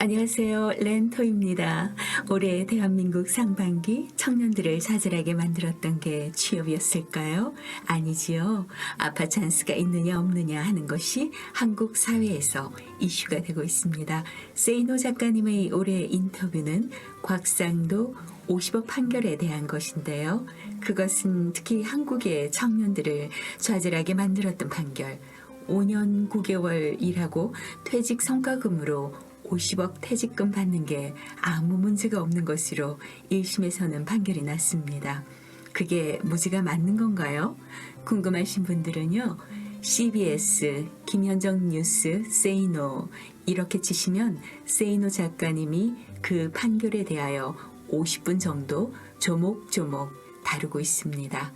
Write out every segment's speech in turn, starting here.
안녕하세요. 렌토입니다. 올해 대한민국 상반기 청년들을 좌절하게 만들었던 게 취업이었을까요? 아니지요. 아파 찬스가 있느냐 없느냐 하는 것이 한국 사회에서 이슈가 되고 있습니다. 세이노 작가님의 올해 인터뷰는 곽상도 50억 판결에 대한 것인데요. 그것은 특히 한국의 청년들을 좌절하게 만들었던 판결. 5년 9개월 일하고 퇴직 성과금으로 50억 퇴직금 받는 게 아무 문제가 없는 것으로 1심에서는 판결이 났습니다. 그게 무지가 맞는 건가요? 궁금하신 분들은요. CBS 김현정 뉴스 세이노 이렇게 치시면 세이노 작가님이 그 판결에 대하여 50분 정도 조목조목 다루고 있습니다.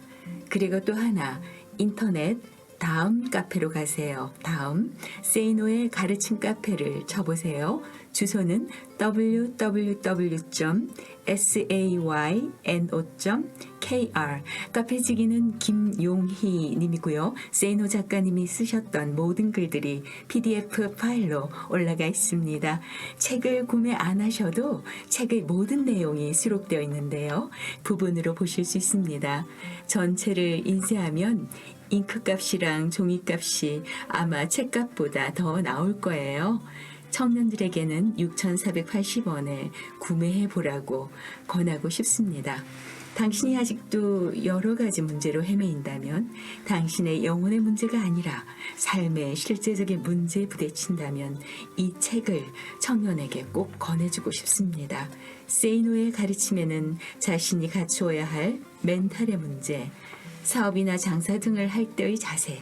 그리고 또 하나 인터넷 다음 카페로 가세요. 다음 세이노의 가르침 카페를 쳐보세요. 주소는 www.sayno.kr 카페 지기는 김용희 님이고요. 세이노 작가님이 쓰셨던 모든 글들이 PDF 파일로 올라가 있습니다. 책을 구매 안 하셔도 책의 모든 내용이 수록되어 있는데요. 부분으로 보실 수 있습니다. 전체를 인쇄하면 잉크 값이랑 종이 값이 아마 책값보다 더 나올 거예요. 청년들에게는 6,480원에 구매해 보라고 권하고 싶습니다. 당신이 아직도 여러 가지 문제로 헤매인다면, 당신의 영혼의 문제가 아니라 삶의 실제적인 문제에 부딪힌다면 이 책을 청년에게 꼭 권해주고 싶습니다. 세이노의 가르침에는 자신이 갖추어야 할 멘탈의 문제, 사업이나 장사 등을 할 때의 자세,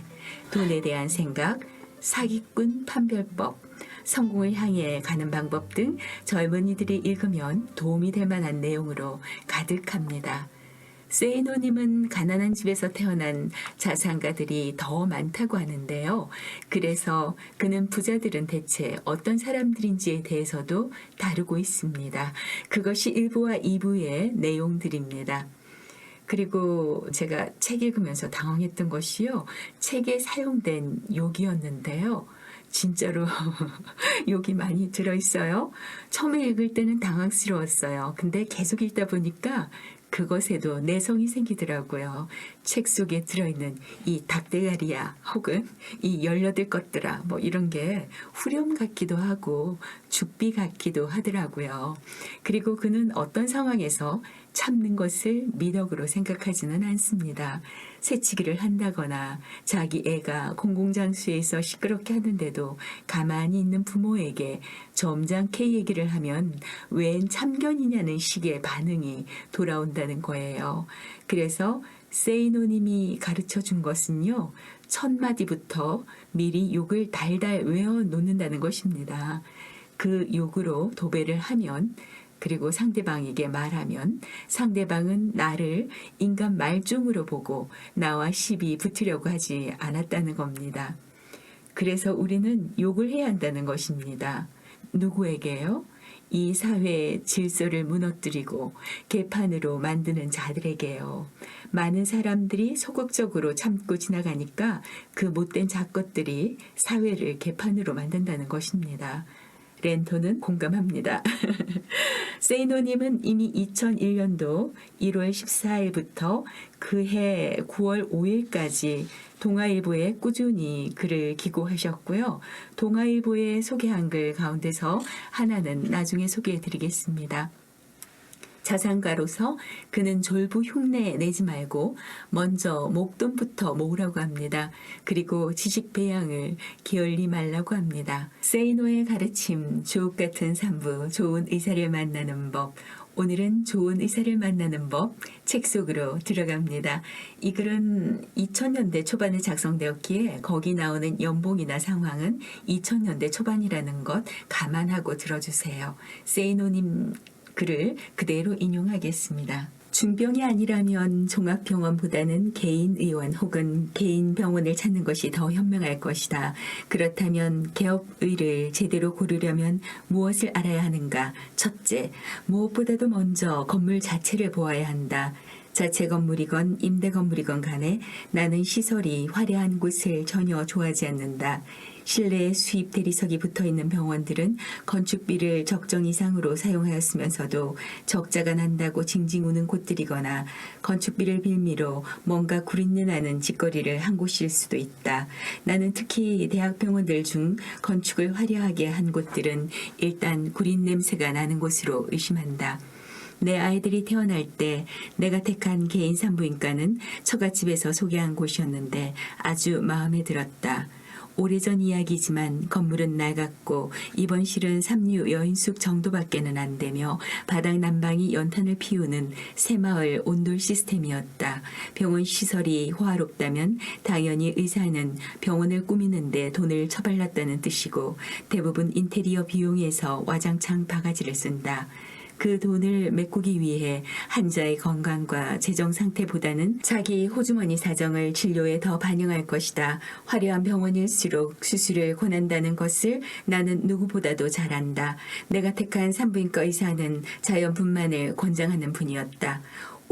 돈에 대한 생각, 사기꾼 판별법, 성공을 향해 가는 방법 등 젊은이들이 읽으면 도움이 될 만한 내용으로 가득합니다. 세이노님은 가난한 집에서 태어난 자산가들이 더 많다고 하는데요. 그래서 그는 부자들은 대체 어떤 사람들인지에 대해서도 다루고 있습니다. 그것이 1부와 2부의 내용들입니다. 그리고 제가 책 읽으면서 당황했던 것이요. 책에 사용된 욕이었는데요. 진짜로 욕이 많이 들어있어요. 처음에 읽을 때는 당황스러웠어요. 근데 계속 읽다 보니까 그것에도 내성이 생기더라고요. 책 속에 들어있는 이 닭대가리야 혹은 이 18것들아 뭐 이런 게 후렴 같기도 하고 죽비 같기도 하더라고요. 그리고 그는 어떤 상황에서 참는 것을 미덕으로 생각하지는 않습니다. 새치기를 한다거나 자기 애가 공공장소에서 시끄럽게 하는데도 가만히 있는 부모에게 점잖게 얘기를 하면 웬 참견이냐는 식의 반응이 돌아온다는 거예요. 그래서 세이노님이 가르쳐 준 것은요. 첫 마디부터 미리 욕을 달달 외워 놓는다는 것입니다. 그 욕으로 도배를 하면 그리고 상대방에게 말하면 상대방은 나를 인간 말종으로 보고 나와 시비 붙으려고 하지 않았다는 겁니다. 그래서 우리는 욕을 해야 한다는 것입니다. 누구에게요? 이 사회의 질서를 무너뜨리고 개판으로 만드는 자들에게요. 많은 사람들이 소극적으로 참고 지나가니까 그 못된 작것들이 사회를 개판으로 만든다는 것입니다. 렌토는 공감합니다. 세이노님은 이미 2001년도 1월 14일부터 그해 9월 5일까지 동아일보에 꾸준히 글을 기고하셨고요. 동아일보에 소개한 글 가운데서 하나는 나중에 소개해드리겠습니다. 자산가로서 그는 졸부 흉내 내지 말고 먼저 목돈부터 모으라고 합니다. 그리고 지식 배양을 게을리 말라고 합니다. 세이노의 가르침, 주옥 같은 산부, 좋은 의사를 만나는 법. 오늘은 좋은 의사를 만나는 법 책 속으로 들어갑니다. 이 글은 2000년대 초반에 작성되었기에 거기 나오는 연봉이나 상황은 2000년대 초반이라는 것 감안하고 들어주세요. 세이노님 글을 그대로 인용하겠습니다. 중병이 아니라면 종합병원보다는 개인 의원 혹은 개인 병원을 찾는 것이 더 현명할 것이다. 그렇다면 개업의를 제대로 고르려면 무엇을 알아야 하는가? 첫째, 무엇보다도 먼저 건물 자체를 보아야 한다. 자체 건물이건 임대 건물이건 간에 나는 시설이 화려한 곳을 전혀 좋아하지 않는다. 실내에 수입 대리석이 붙어있는 병원들은 건축비를 적정 이상으로 사용하였으면서도 적자가 난다고 징징 우는 곳들이거나 건축비를 빌미로 뭔가 구린내 나는 짓거리를 한 곳일 수도 있다. 나는 특히 대학병원들 중 건축을 화려하게 한 곳들은 일단 구린 냄새가 나는 곳으로 의심한다. 내 아이들이 태어날 때 내가 택한 개인 산부인과는 처갓집에서 소개한 곳이었는데 아주 마음에 들었다. 오래전 이야기지만 건물은 낡았고 입원실은 삼류 여인숙 정도밖에는 안 되며 바닥 난방이 연탄을 피우는 새마을 온돌 시스템이었다. 병원 시설이 호화롭다면 당연히 의사는 병원을 꾸미는데 돈을 처발랐다는 뜻이고 대부분 인테리어 비용에서 와장창 바가지를 쓴다. 그 돈을 메꾸기 위해 환자의 건강과 재정 상태보다는 자기 호주머니 사정을 진료에 더 반영할 것이다. 화려한 병원일수록 수술을 권한다는 것을 나는 누구보다도 잘 안다. 내가 택한 산부인과 의사는 자연분만을 권장하는 분이었다.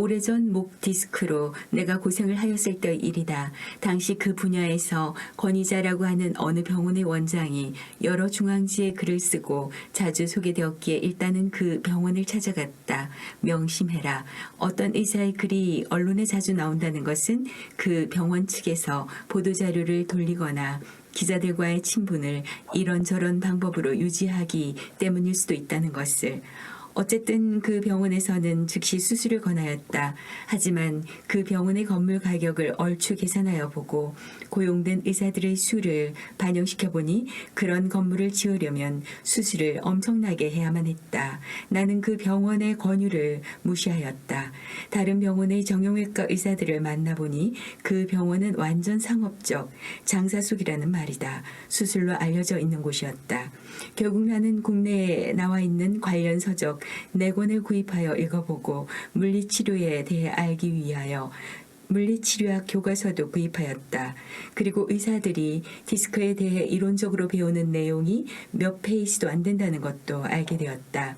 오래전 목 디스크로 내가 고생을 하였을 때의 일이다. 당시 그 분야에서 권위자라고 하는 어느 병원의 원장이 여러 중앙지에 글을 쓰고 자주 소개되었기에 일단은 그 병원을 찾아갔다. 명심해라. 어떤 의사의 글이 언론에 자주 나온다는 것은 그 병원 측에서 보도자료를 돌리거나 기자들과의 친분을 이런저런 방법으로 유지하기 때문일 수도 있다는 것을. 어쨌든 그 병원에서는 즉시 수술을 권하였다. 하지만 그 병원의 건물 가격을 얼추 계산하여 보고 고용된 의사들의 수를 반영시켜 보니 그런 건물을 지으려면 수술을 엄청나게 해야만 했다. 나는 그 병원의 권유를 무시하였다. 다른 병원의 정형외과 의사들을 만나보니 그 병원은 완전 상업적 장사숙이라는 말이다. 수술로 알려져 있는 곳이었다. 결국 나는 국내에 나와 있는 관련 서적 4권을 구입하여 읽어보고 물리치료에 대해 알기 위하여 물리치료학 교과서도 구입하였다. 그리고 의사들이 디스크에 대해 이론적으로 배우는 내용이 몇 페이지도 안 된다는 것도 알게 되었다.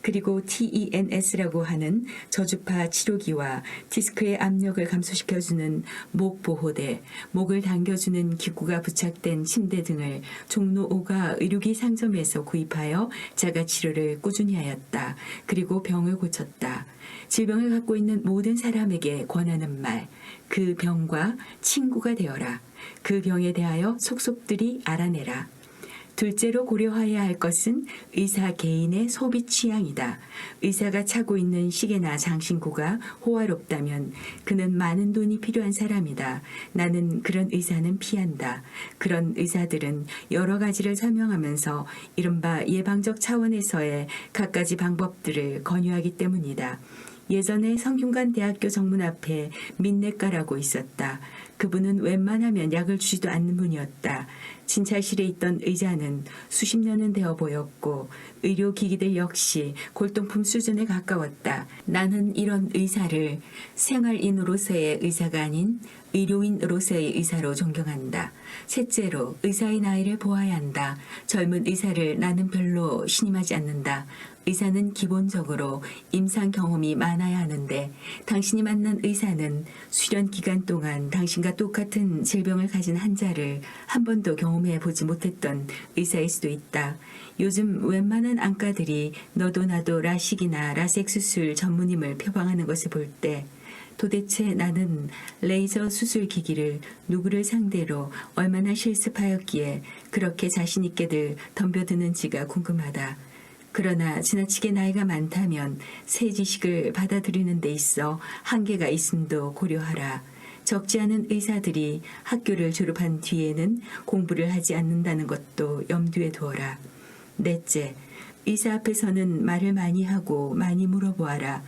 그리고 TENS라고 하는 저주파 치료기와 디스크의 압력을 감소시켜주는 목 보호대, 목을 당겨주는 기구가 부착된 침대 등을 종로 5가 의료기 상점에서 구입하여 자가 치료를 꾸준히 하였다. 그리고 병을 고쳤다. 질병을 갖고 있는 모든 사람에게 권하는 말, 그 병과 친구가 되어라. 그 병에 대하여 속속들이 알아내라. 둘째로 고려해야 할 것은 의사 개인의 소비 취향이다. 의사가 차고 있는 시계나 장신구가 호화롭다면 그는 많은 돈이 필요한 사람이다. 나는 그런 의사는 피한다. 그런 의사들은 여러 가지를 설명하면서 이른바 예방적 차원에서의 갖가지 방법들을 권유하기 때문이다. 예전에 성균관 대학교 정문 앞에 민내과라고 있었다. 그분은 웬만하면 약을 주지도 않는 분이었다. 진찰실에 있던 의자는 수십 년은 되어 보였고 의료기기들 역시 골동품 수준에 가까웠다. 나는 이런 의사를 생활인으로서의 의사가 아닌 의료인으로서의 의사로 존경한다. 셋째로 의사의 나이를 보아야 한다. 젊은 의사를 나는 별로 신임하지 않는다. 의사는 기본적으로 임상 경험이 많아야 하는데 당신이 만난 의사는 수련 기간 동안 당신과 똑같은 질병을 가진 환자를 한 번도 경험해 보지 못했던 의사일 수도 있다. 요즘 웬만한 안과들이 너도 나도 라식이나 라섹 수술 전문임을 표방하는 것을 볼 때 도대체 나는 레이저 수술 기기를 누구를 상대로 얼마나 실습하였기에 그렇게 자신 있게들 덤벼드는지가 궁금하다. 그러나 지나치게 나이가 많다면 새 지식을 받아들이는 데 있어 한계가 있음도 고려하라. 적지 않은 의사들이 학교를 졸업한 뒤에는 공부를 하지 않는다는 것도 염두에 두어라. 넷째, 의사 앞에서는 말을 많이 하고 많이 물어보아라.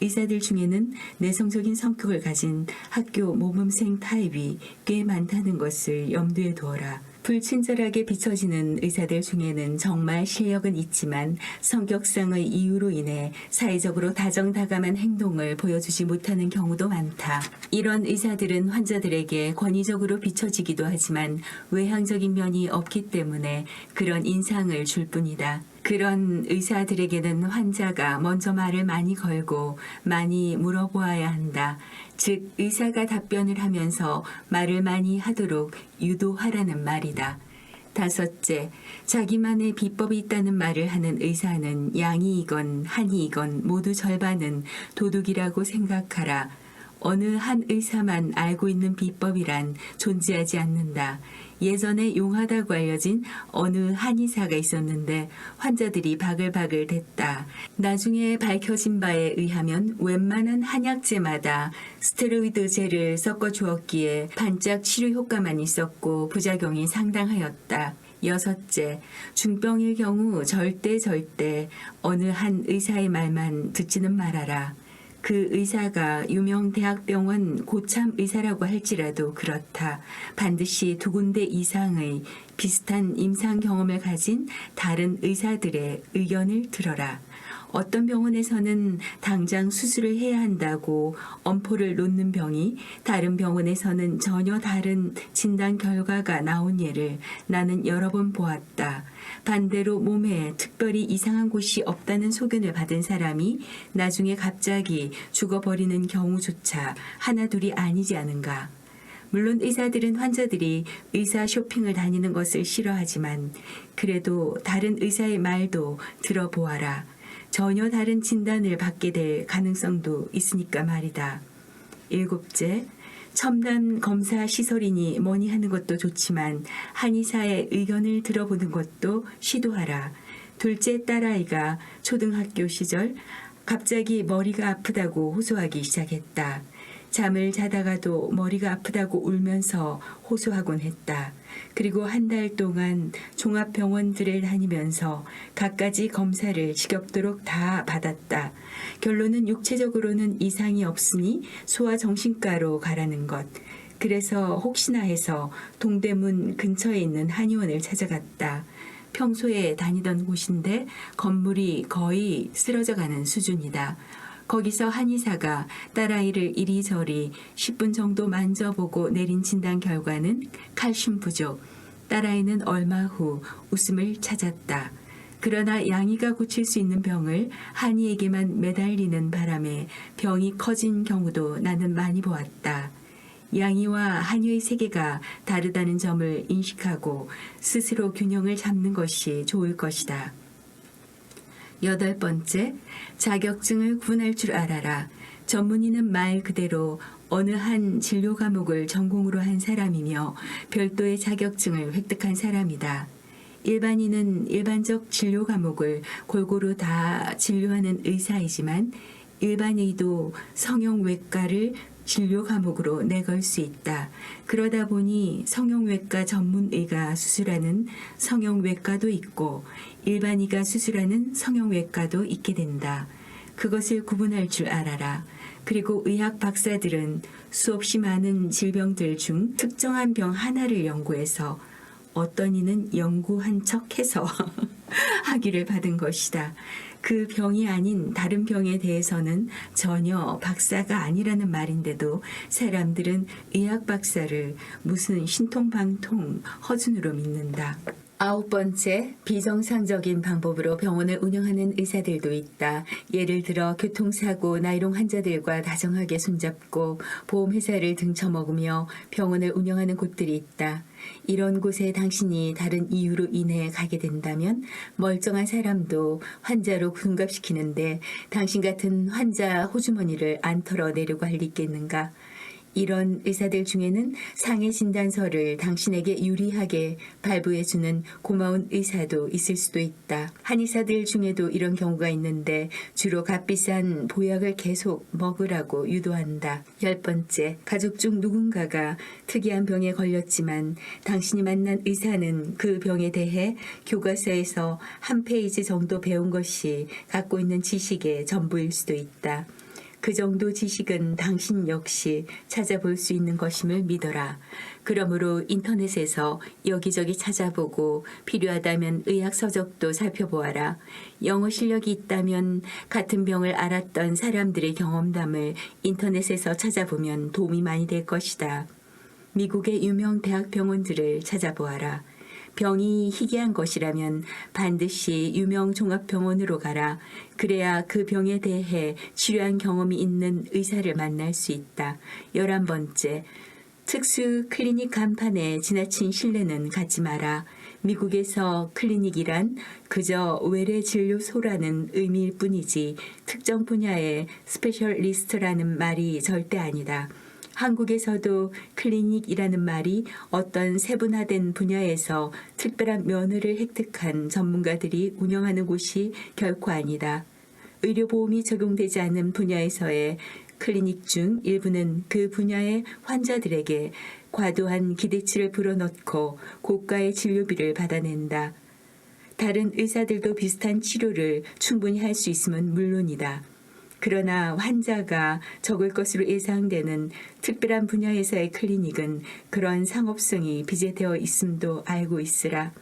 의사들 중에는 내성적인 성격을 가진 학교 모범생 타입이 꽤 많다는 것을 염두에 두어라. 불친절하게 비춰지는 의사들 중에는 정말 실력은 있지만 성격상의 이유로 인해 사회적으로 다정다감한 행동을 보여주지 못하는 경우도 많다. 이런 의사들은 환자들에게 권위적으로 비춰지기도 하지만 외향적인 면이 없기 때문에 그런 인상을 줄 뿐이다. 그런 의사들에게는 환자가 먼저 말을 많이 걸고 많이 물어보아야 한다. 즉 의사가 답변을 하면서 말을 많이 하도록 유도하라는 말이다. 5째, 자기만의 비법이 있다는 말을 하는 의사는 양이이건 한이이건 모두 절반은 도둑이라고 생각하라. 어느 한 의사만 알고 있는 비법이란 존재하지 않는다. 예전에 용하다고 알려진 어느 한의사가 있었는데 환자들이 바글바글 댔다. 나중에 밝혀진 바에 의하면 웬만한 한약재마다 스테로이드제를 섞어 주었기에 반짝 치료 효과만 있었고 부작용이 상당하였다. 6째, 중병일 경우 절대 어느 한 의사의 말만 듣지는 말아라. 그 의사가 유명 대학병원 고참 의사라고 할지라도 그렇다. 반드시 2군데 이상의 비슷한 임상 경험을 가진 다른 의사들의 의견을 들어라. 어떤 병원에서는 당장 수술을 해야 한다고 엄포를 놓는 병이 다른 병원에서는 전혀 다른 진단 결과가 나온 예를 나는 여러 번 보았다. 반대로 몸에 특별히 이상한 곳이 없다는 소견을 받은 사람이 나중에 갑자기 죽어버리는 경우조차 하나둘이 아니지 않은가. 물론 의사들은 환자들이 의사 쇼핑을 다니는 것을 싫어하지만 그래도 다른 의사의 말도 들어보아라. 전혀 다른 진단을 받게 될 가능성도 있으니까 말이다. 7째, 첨단 검사 시설이니 뭐니 하는 것도 좋지만 한의사의 의견을 들어보는 것도 시도하라. 둘째 딸아이가 초등학교 시절 갑자기 머리가 아프다고 호소하기 시작했다. 잠을 자다가도 머리가 아프다고 울면서 호소하곤 했다. 그리고 한 달 동안 종합병원들을 다니면서 갖가지 검사를 지겹도록 다 받았다. 결론은 육체적으로는 이상이 없으니 소아정신과로 가라는 것. 그래서 혹시나 해서 동대문 근처에 있는 한의원을 찾아갔다. 평소에 다니던 곳인데 건물이 거의 쓰러져가는 수준이다. 거기서 한의사가 딸아이를 이리저리 10분 정도 만져보고 내린 진단 결과는 칼슘 부족. 딸아이는 얼마 후 웃음을 찾았다. 그러나 양이가 고칠 수 있는 병을 한의에게만 매달리는 바람에 병이 커진 경우도 나는 많이 보았다. 양의와 한의의 세계가 다르다는 점을 인식하고 스스로 균형을 잡는 것이 좋을 것이다. 8번째, 자격증을 구분할 줄 알아라. 전문의는 말 그대로 어느 한 진료 과목을 전공으로 한 사람이며 별도의 자격증을 획득한 사람이다. 일반인은 일반적 진료 과목을 골고루 다 진료하는 의사이지만 일반의도 성형외과를 진료 과목으로 내걸 수 있다. 그러다 보니 성형외과 전문의가 수술하는 성형외과도 있고 일반의가 수술하는 성형외과도 있게 된다. 그것을 구분할 줄 알아라. 그리고 의학 박사들은 수없이 많은 질병들 중 특정한 병 하나를 연구해서 어떤 이는 연구한 척해서 학위를 받은 것이다. 그 병이 아닌 다른 병에 대해서는 전혀 박사가 아니라는 말인데도 사람들은 의학 박사를 무슨 신통방통 허준으로 믿는다. 9번째, 비정상적인 방법으로 병원을 운영하는 의사들도 있다. 예를 들어 교통사고 나이롱 환자들과 다정하게 손잡고 보험회사를 등쳐먹으며 병원을 운영하는 곳들이 있다. 이런 곳에 당신이 다른 이유로 인해 가게 된다면 멀쩡한 사람도 환자로 둔갑시키는데 당신 같은 환자 호주머니를 안 털어내려고 할 리 있겠는가? 이런 의사들 중에는 상해 진단서를 당신에게 유리하게 발부해주는 고마운 의사도 있을 수도 있다. 한의사들 중에도 이런 경우가 있는데 주로 값비싼 보약을 계속 먹으라고 유도한다. 10번째, 가족 중 누군가가 특이한 병에 걸렸지만 당신이 만난 의사는 그 병에 대해 교과서에서 한 페이지 정도 배운 것이 갖고 있는 지식의 전부일 수도 있다. 그 정도 지식은 당신 역시 찾아볼 수 있는 것임을 믿어라. 그러므로 인터넷에서 여기저기 찾아보고 필요하다면 의학 서적도 살펴보아라. 영어 실력이 있다면 같은 병을 앓았던 사람들의 경험담을 인터넷에서 찾아보면 도움이 많이 될 것이다. 미국의 유명 대학병원들을 찾아보아라. 병이 희귀한 것이라면 반드시 유명 종합병원으로 가라. 그래야 그 병에 대해 치료한 경험이 있는 의사를 만날 수 있다. 11번째, 특수 클리닉 간판에 지나친 신뢰는 갖지 마라. 미국에서 클리닉이란 그저 외래 진료소라는 의미일 뿐이지 특정 분야의 스페셜리스트라는 말이 절대 아니다. 한국에서도 클리닉이라는 말이 어떤 세분화된 분야에서 특별한 면허를 획득한 전문가들이 운영하는 곳이 결코 아니다. 의료보험이 적용되지 않는 분야에서의 클리닉 중 일부는 그 분야의 환자들에게 과도한 기대치를 불어넣고 고가의 진료비를 받아낸다. 다른 의사들도 비슷한 치료를 충분히 할 수 있으면 물론이다. 그러나 환자가 적을 것으로 예상되는 특별한 분야에서의 클리닉은 그런 상업성이 비재되어 있음도 알고 있으라.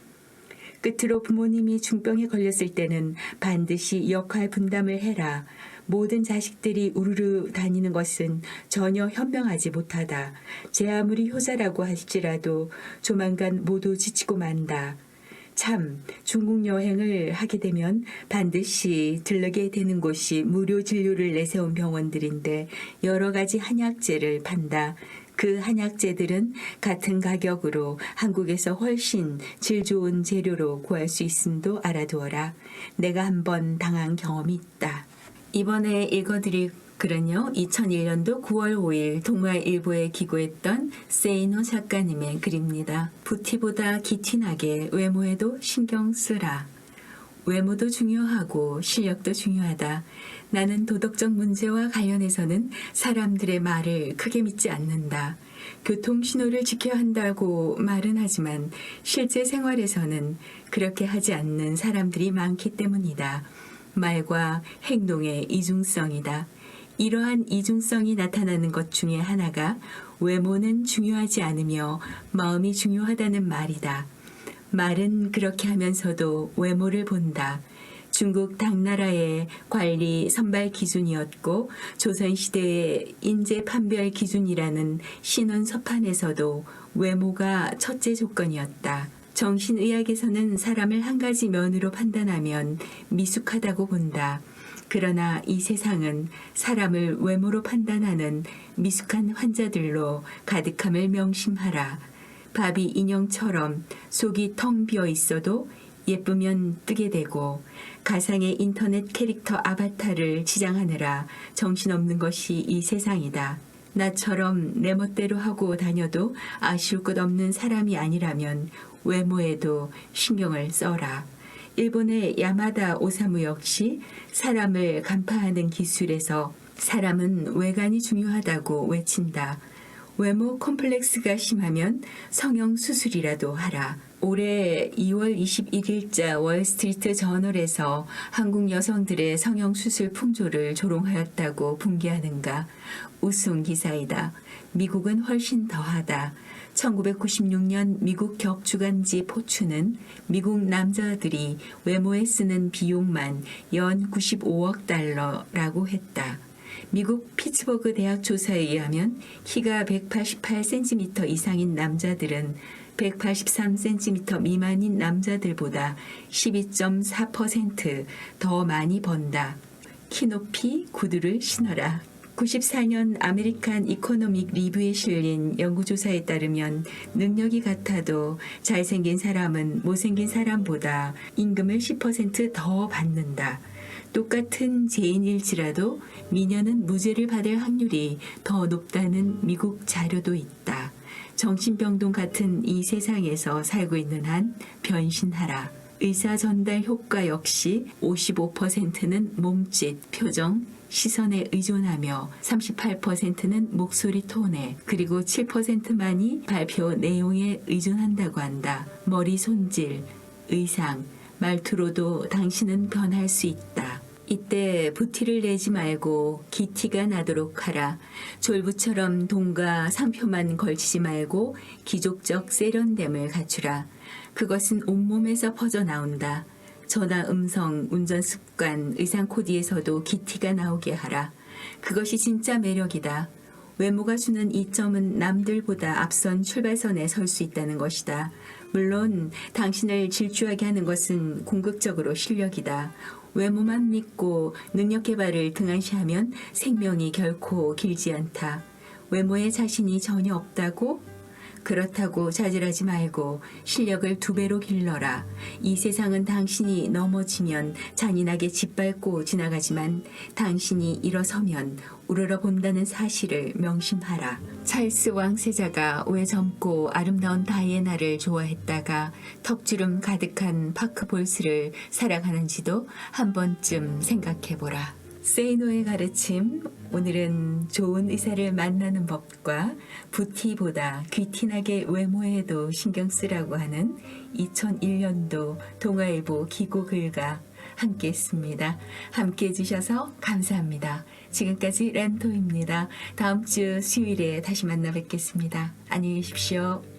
끝으로 부모님이 중병에 걸렸을 때는 반드시 역할 분담을 해라. 모든 자식들이 우르르 다니는 것은 전혀 현명하지 못하다. 제 아무리 효자라고 할지라도 조만간 모두 지치고 만다. 참, 중국 여행을 하게 되면 반드시 들르게 되는 곳이 무료 진료를 내세운 병원들인데 여러 가지 한약재를 판다. 그 한약재들은 같은 가격으로 한국에서 훨씬 질 좋은 재료로 구할 수 있음도 알아두어라. 내가 한번 당한 경험이 있다. 이번에 읽어드릴 글은요. 2001년도 9월 5일 동아일보에 기고했던 세이노 작가님의 글입니다. 부티보다 기티나게 외모에도 신경 쓰라. 외모도 중요하고 실력도 중요하다. 나는 도덕적 문제와 관련해서는 사람들의 말을 크게 믿지 않는다. 교통신호를 지켜야 한다고 말은 하지만 실제 생활에서는 그렇게 하지 않는 사람들이 많기 때문이다. 말과 행동의 이중성이다. 이러한 이중성이 나타나는 것 중에 하나가 외모는 중요하지 않으며 마음이 중요하다는 말이다. 말은 그렇게 하면서도 외모를 본다. 중국 당나라의 관리 선발 기준이었고 조선시대의 인재 판별 기준이라는 신원 서판에서도 외모가 첫째 조건이었다. 정신의학에서는 사람을 한 가지 면으로 판단하면 미숙하다고 본다. 그러나 이 세상은 사람을 외모로 판단하는 미숙한 환자들로 가득함을 명심하라. 바비 인형처럼 속이 텅 비어 있어도 예쁘면 뜨게 되고 가상의 인터넷 캐릭터 아바타를 지장하느라 정신없는 것이 이 세상이다. 나처럼 내 멋대로 하고 다녀도 아쉬울 것 없는 사람이 아니라면 외모에도 신경을 써라. 일본의 야마다 오사무 역시 사람을 간파하는 기술에서 사람은 외관이 중요하다고 외친다. 외모 콤플렉스가 심하면 성형수술이라도 하라. 올해 2월 21일자 월스트리트 저널에서 한국 여성들의 성형수술 풍조를 조롱하였다고 분개하는가. 우스운 기사이다. 미국은 훨씬 더하다. 1996년 미국 격주간지 포춘은 미국 남자들이 외모에 쓰는 비용만 연 95억 달러라고 했다. 미국 피츠버그 대학 조사에 의하면 키가 188cm 이상인 남자들은 183cm 미만인 남자들보다 12.4% 많이 번다. 키높이 구두를 신어라. 94년 아메리칸 이코노믹 리뷰에 실린 연구조사에 따르면 능력이 같아도 잘생긴 사람은 못생긴 사람보다 임금을 10% 받는다. 똑같은 죄인일지라도 미녀는 무죄를 받을 확률이 더 높다는 미국 자료도 있다. 정신병동 같은 이 세상에서 살고 있는 한 변신하라. 의사 전달 효과 역시 55%는 몸짓, 표정, 시선에 의존하며 38%는 목소리 톤에 그리고 7%만이 발표 내용에 의존한다고 한다. 머리 손질, 의상, 말투로도 당신은 변할 수 있다. 이때 부티를 내지 말고 기티가 나도록 하라. 졸부처럼 돈과 상표만 걸치지 말고 귀족적 세련됨을 갖추라. 그것은 온몸에서 퍼져나온다. 전화 음성, 운전 습관, 의상 코디에서도 기티가 나오게 하라. 그것이 진짜 매력이다. 외모가 주는 이점은 남들보다 앞선 출발선에 설 수 있다는 것이다. 물론 당신을 질주하게 하는 것은 궁극적으로 실력이다. 외모만 믿고 능력 개발을 등한시하면 생명이 결코 길지 않다. 외모에 자신이 전혀 없다고? 그렇다고 좌절하지 말고 실력을 2배로 길러라. 이 세상은 당신이 넘어지면 잔인하게 짓밟고 지나가지만 당신이 일어서면 우러러 본다는 사실을 명심하라. 찰스 왕세자가 왜 젊고 아름다운 다이애나를 좋아했다가 턱주름 가득한 파크볼스를 사랑하는지도 한 번쯤 생각해보라. 세이노의 가르침, 오늘은 좋은 의사를 만나는 법과 부티보다 귀티나게 외모에도 신경 쓰라고 하는 2001년도 동아일보 기고글과 함께 했습니다. 함께 해주셔서 감사합니다. 지금까지 렌토입니다. 다음 주 수요일에 다시 만나 뵙겠습니다. 안녕히 계십시오.